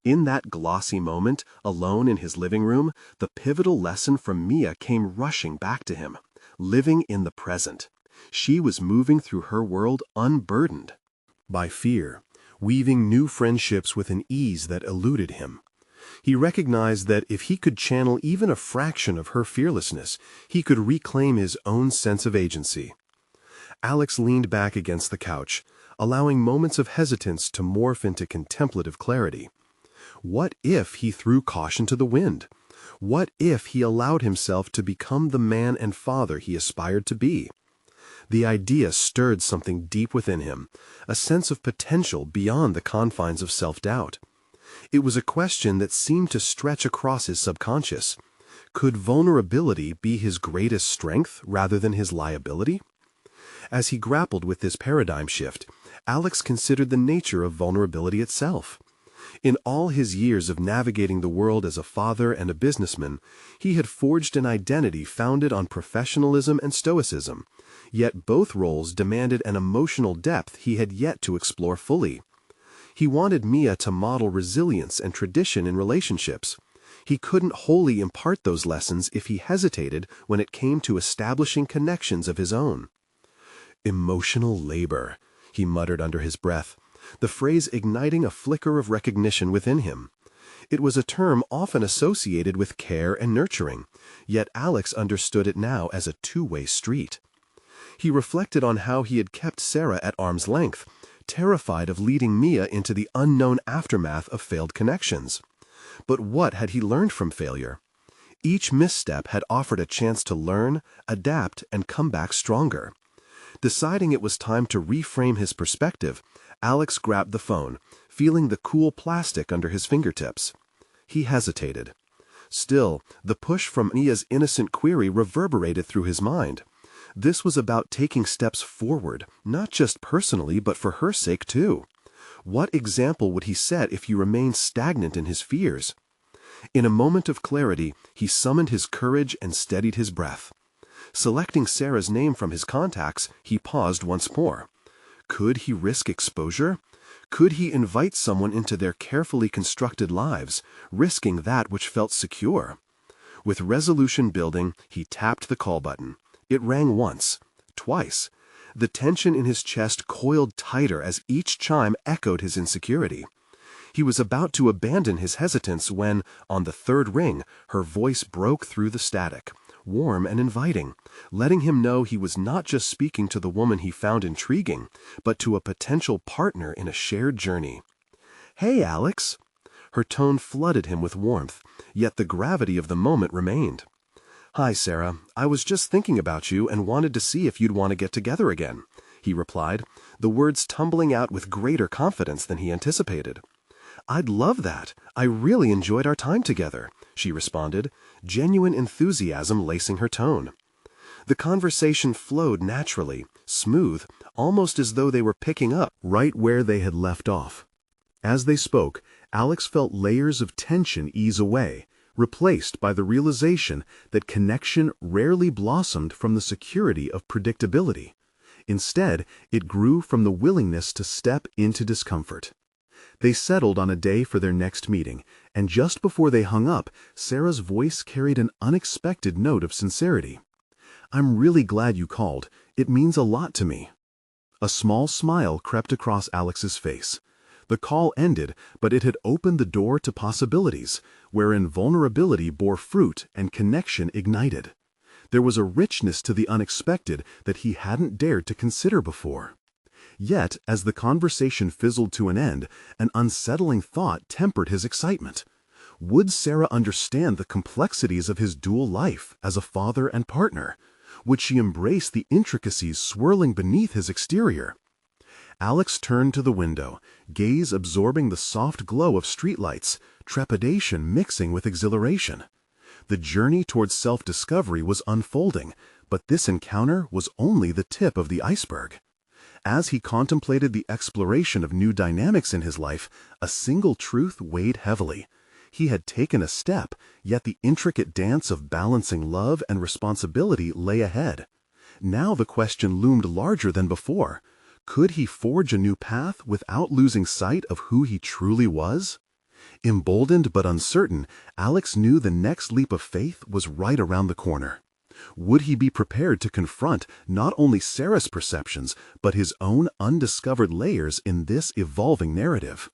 In that glossy moment, alone in his living room, the pivotal lesson from Mia came rushing back to him. Living in the present. She was moving through her world unburdened by fear, weaving new friendships with an ease that eluded him. He recognized that if he could channel even a fraction of her fearlessness, he could reclaim his own sense of agency. Alex leaned back against the couch, allowing moments of hesitance to morph into contemplative clarity. What if he threw caution to the wind? What if he allowed himself to become the man and father he aspired to be? The idea stirred something deep within him, a sense of potential beyond the confines of self-doubt. It was a question that seemed to stretch across his subconscious. Could vulnerability be his greatest strength rather than his liability? As he grappled with this paradigm shift, Alex considered the nature of vulnerability itself. In all his years of navigating the world as a father and a businessman, he had forged an identity founded on professionalism and stoicism, yet both roles demanded an emotional depth he had yet to explore fully. He wanted Mia to model resilience and tradition in relationships. He couldn't wholly impart those lessons if he hesitated when it came to establishing connections of his own. Emotional labor, he muttered under his breath, the phrase igniting a flicker of recognition within him. It was a term often associated with care and nurturing, yet Alex understood it now as a two-way street. He reflected on how he had kept Sarah at arm's length, terrified of leading Mia into the unknown aftermath of failed connections. But what had he learned from failure? Each misstep had offered a chance to learn, adapt, and come back stronger. Deciding it was time to reframe his perspective, Alex grabbed the phone, feeling the cool plastic under his fingertips. He hesitated. Still, the push from Mia's innocent query reverberated through his mind. This was about taking steps forward, not just personally, but for her sake too. What example would he set if he remained stagnant in his fears? In a moment of clarity, he summoned his courage and steadied his breath. Selecting Sarah's name from his contacts, he paused once more. Could he risk exposure? Could he invite someone into their carefully constructed lives, risking that which felt secure? With resolution building, he tapped the call button. It rang once, twice. The tension in his chest coiled tighter as each chime echoed his insecurity. He was about to abandon his hesitance when, on the third ring, her voice broke through the static, warm and inviting, letting him know he was not just speaking to the woman he found intriguing, but to a potential partner in a shared journey. "Hey, Alex." Her tone flooded him with warmth, yet the gravity of the moment remained. "Hi, Sarah. I was just thinking about you and wanted to see if you'd want to get together again," he replied, the words tumbling out with greater confidence than he anticipated. "I'd love that. I really enjoyed our time together," she responded, genuine enthusiasm lacing her tone. The conversation flowed naturally, smooth, almost as though they were picking up right where they had left off. As they spoke, Alex felt layers of tension ease away, replaced by the realization that connection rarely blossomed from the security of predictability. Instead, it grew from the willingness to step into discomfort. They settled on a day for their next meeting, and just before they hung up, Sarah's voice carried an unexpected note of sincerity. "I'm really glad you called. It means a lot to me." A small smile crept across Alex's face. The call ended, but it had opened the door to possibilities, wherein vulnerability bore fruit and connection ignited. There was a richness to the unexpected that he hadn't dared to consider before. Yet, as the conversation fizzled to an end, an unsettling thought tempered his excitement. Would Sarah understand the complexities of his dual life as a father and partner? Would she embrace the intricacies swirling beneath his exterior? Alex turned to the window, gaze absorbing the soft glow of streetlights, trepidation mixing with exhilaration. The journey towards self-discovery was unfolding, but this encounter was only the tip of the iceberg. As he contemplated the exploration of new dynamics in his life, a single truth weighed heavily. He had taken a step, yet the intricate dance of balancing love and responsibility lay ahead. Now the question loomed larger than before. Could he forge a new path without losing sight of who he truly was? Emboldened but uncertain, Alex knew the next leap of faith was right around the corner. Would he be prepared to confront not only Sarah's perceptions, but his own undiscovered layers in this evolving narrative?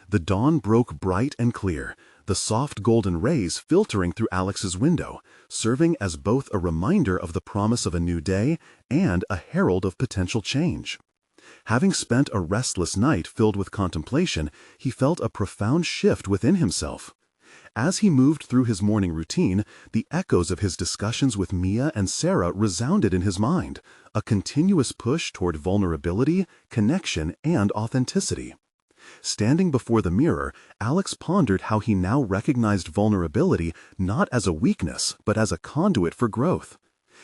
The dawn broke bright and clear, the soft golden rays filtering through Alex's window, serving as both a reminder of the promise of a new day and a herald of potential change. Having spent a restless night filled with contemplation, he felt a profound shift within himself. As he moved through his morning routine, the echoes of his discussions with Mia and Sarah resounded in his mind, a continuous push toward vulnerability, connection, and authenticity. Standing before the mirror, Alex pondered how he now recognized vulnerability not as a weakness, but as a conduit for growth.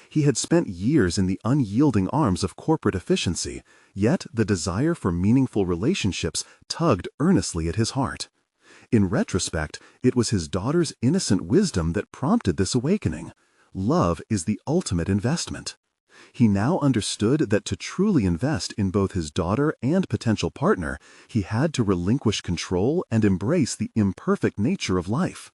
He had spent years in the unyielding arms of corporate efficiency, yet the desire for meaningful relationships tugged earnestly at his heart. In retrospect, it was his daughter's innocent wisdom that prompted this awakening. Love is the ultimate investment. He now understood that to truly invest in both his daughter and potential partner, he had to relinquish control and embrace the imperfect nature of life.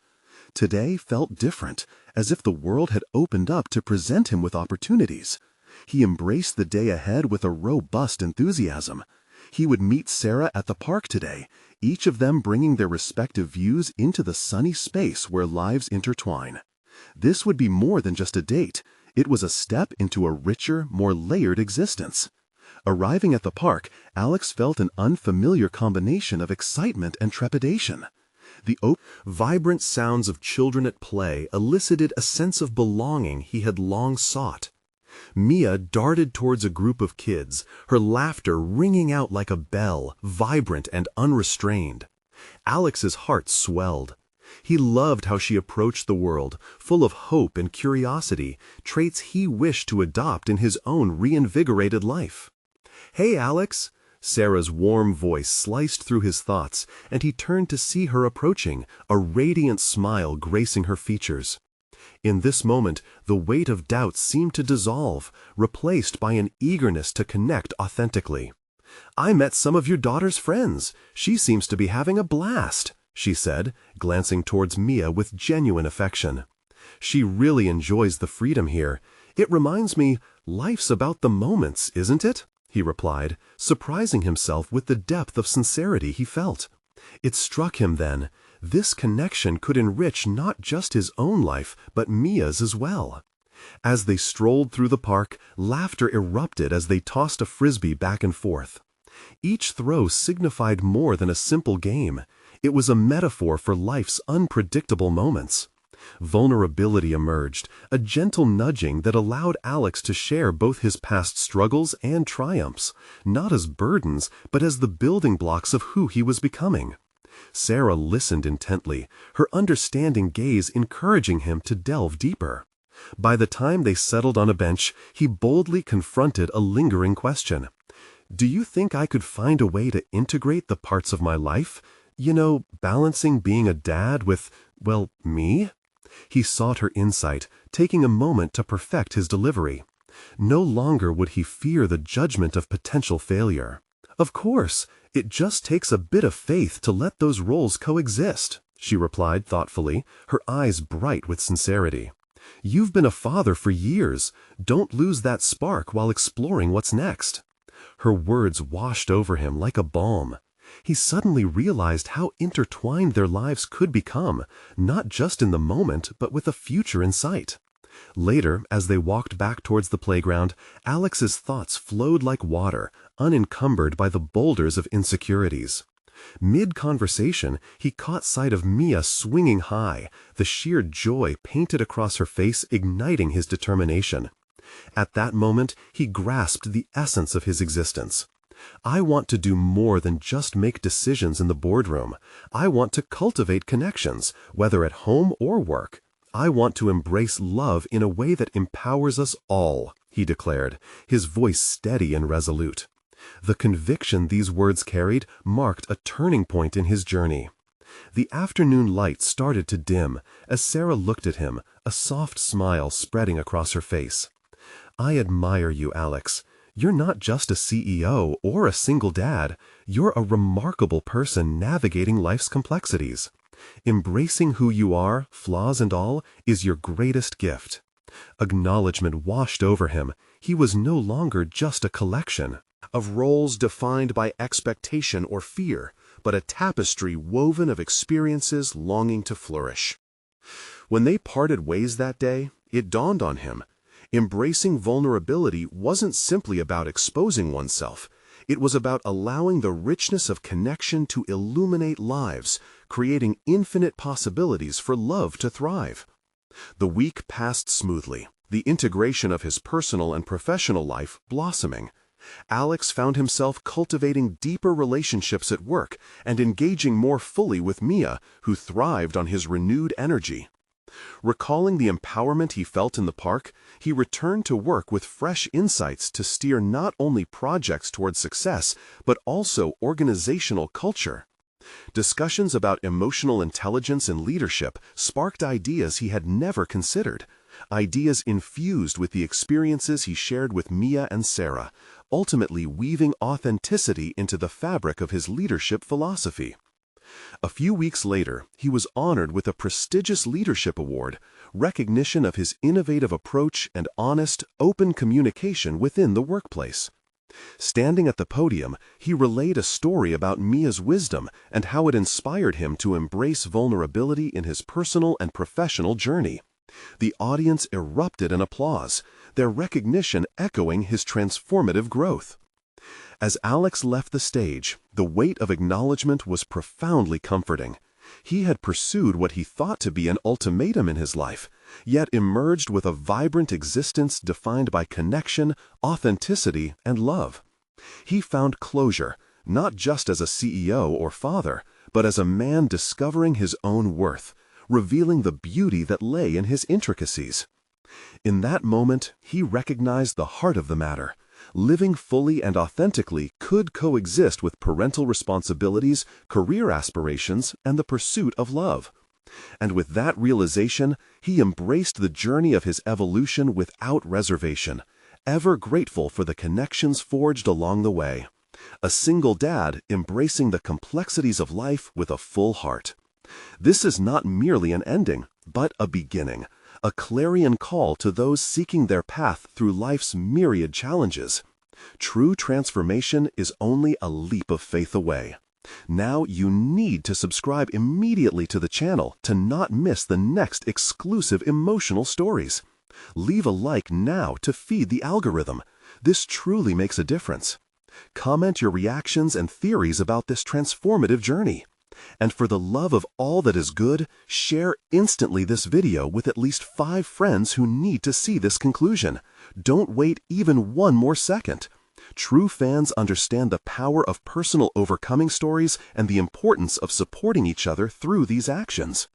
Today felt different, as if the world had opened up to present him with opportunities. He embraced the day ahead with a robust enthusiasm. He would meet Sarah at the park today, each of them bringing their respective views into the sunny space where lives intertwine. This would be more than just a date. It was a step into a richer, more layered existence. Arriving at the park, Alex felt an unfamiliar combination of excitement and trepidation. The vibrant sounds of children at play elicited a sense of belonging he had long sought. Mia darted towards a group of kids, her laughter ringing out like a bell, vibrant and unrestrained. Alex's heart swelled. He loved how she approached the world, full of hope and curiosity, traits he wished to adopt in his own reinvigorated life. "Hey, Alex!" Sarah's warm voice sliced through his thoughts, and he turned to see her approaching, a radiant smile gracing her features. In this moment, the weight of doubt seemed to dissolve, replaced by an eagerness to connect authentically. "I met some of your daughter's friends. She seems to be having a blast," she said, glancing towards Mia with genuine affection. "She really enjoys the freedom here. It reminds me, life's about the moments, isn't it?" he replied, surprising himself with the depth of sincerity he felt. It struck him then, this connection could enrich not just his own life, but Mia's as well. As they strolled through the park, laughter erupted as they tossed a frisbee back and forth. Each throw signified more than a simple game. It was a metaphor for life's unpredictable moments. Vulnerability emerged, a gentle nudging that allowed Alex to share both his past struggles and triumphs, not as burdens, but as the building blocks of who he was becoming. Sarah listened intently, her understanding gaze encouraging him to delve deeper. By the time they settled on a bench, he boldly confronted a lingering question. "Do you think I could find a way to integrate the parts of my life? You know, balancing being a dad with, well, me?" He sought her insight, taking a moment to perfect his delivery. No longer would he fear the judgment of potential failure. "Of course, it just takes a bit of faith to let those roles coexist," she replied thoughtfully, her eyes bright with sincerity. "You've been a father for years. Don't lose that spark while exploring what's next." Her words washed over him like a balm. He suddenly realized how intertwined their lives could become, not just in the moment, but with a future in sight. Later, as they walked back towards the playground, Alex's thoughts flowed like water, unencumbered by the boulders of insecurities. Mid-conversation, he caught sight of Mia swinging high, the sheer joy painted across her face igniting his determination. At that moment, he grasped the essence of his existence. "I want to do more than just make decisions in the boardroom. I want to cultivate connections, whether at home or work. I want to embrace love in a way that empowers us all," he declared, his voice steady and resolute. The conviction these words carried marked a turning point in his journey. The afternoon light started to dim as Sarah looked at him, a soft smile spreading across her face. "I admire you, Alex. You're not just a CEO or a single dad. You're a remarkable person navigating life's complexities. Embracing who you are, flaws and all, is your greatest gift." Acknowledgement washed over him. He was no longer just a collection of roles defined by expectation or fear, but a tapestry woven of experiences longing to flourish. When they parted ways that day, it dawned on him. Embracing vulnerability wasn't simply about exposing oneself. It was about allowing the richness of connection to illuminate lives, creating infinite possibilities for love to thrive. The week passed smoothly, the integration of his personal and professional life blossoming. Alex found himself cultivating deeper relationships at work and engaging more fully with Mia, who thrived on his renewed energy. Recalling the empowerment he felt in the park, he returned to work with fresh insights to steer not only projects toward success, but also organizational culture. Discussions about emotional intelligence and leadership sparked ideas he had never considered, ideas infused with the experiences he shared with Mia and Sarah, ultimately weaving authenticity into the fabric of his leadership philosophy. A few weeks later, he was honored with a prestigious leadership award, recognition of his innovative approach and honest, open communication within the workplace. Standing at the podium, he relayed a story about Mia's wisdom and how it inspired him to embrace vulnerability in his personal and professional journey. The audience erupted in applause, their recognition echoing his transformative growth. As Alex left the stage, the weight of acknowledgement was profoundly comforting. He had pursued what he thought to be an ultimatum in his life, yet emerged with a vibrant existence defined by connection, authenticity, and love. He found closure, not just as a CEO or father, but as a man discovering his own worth, revealing the beauty that lay in his intricacies. In that moment, he recognized the heart of the matter. Living fully and authentically could coexist with parental responsibilities, career aspirations, and the pursuit of love. And with that realization, he embraced the journey of his evolution without reservation, ever grateful for the connections forged along the way. A single dad embracing the complexities of life with a full heart. This is not merely an ending, but a beginning, a clarion call to those seeking their path through life's myriad challenges. True transformation is only a leap of faith away. Now you need to subscribe immediately to the channel to not miss the next exclusive emotional stories. Leave a like now to feed the algorithm. This truly makes a difference. Comment your reactions and theories about this transformative journey. And for the love of all that is good, share instantly this video with at least 5 friends who need to see this conclusion. Don't wait even one more second. True fans understand the power of personal overcoming stories and the importance of supporting each other through these actions.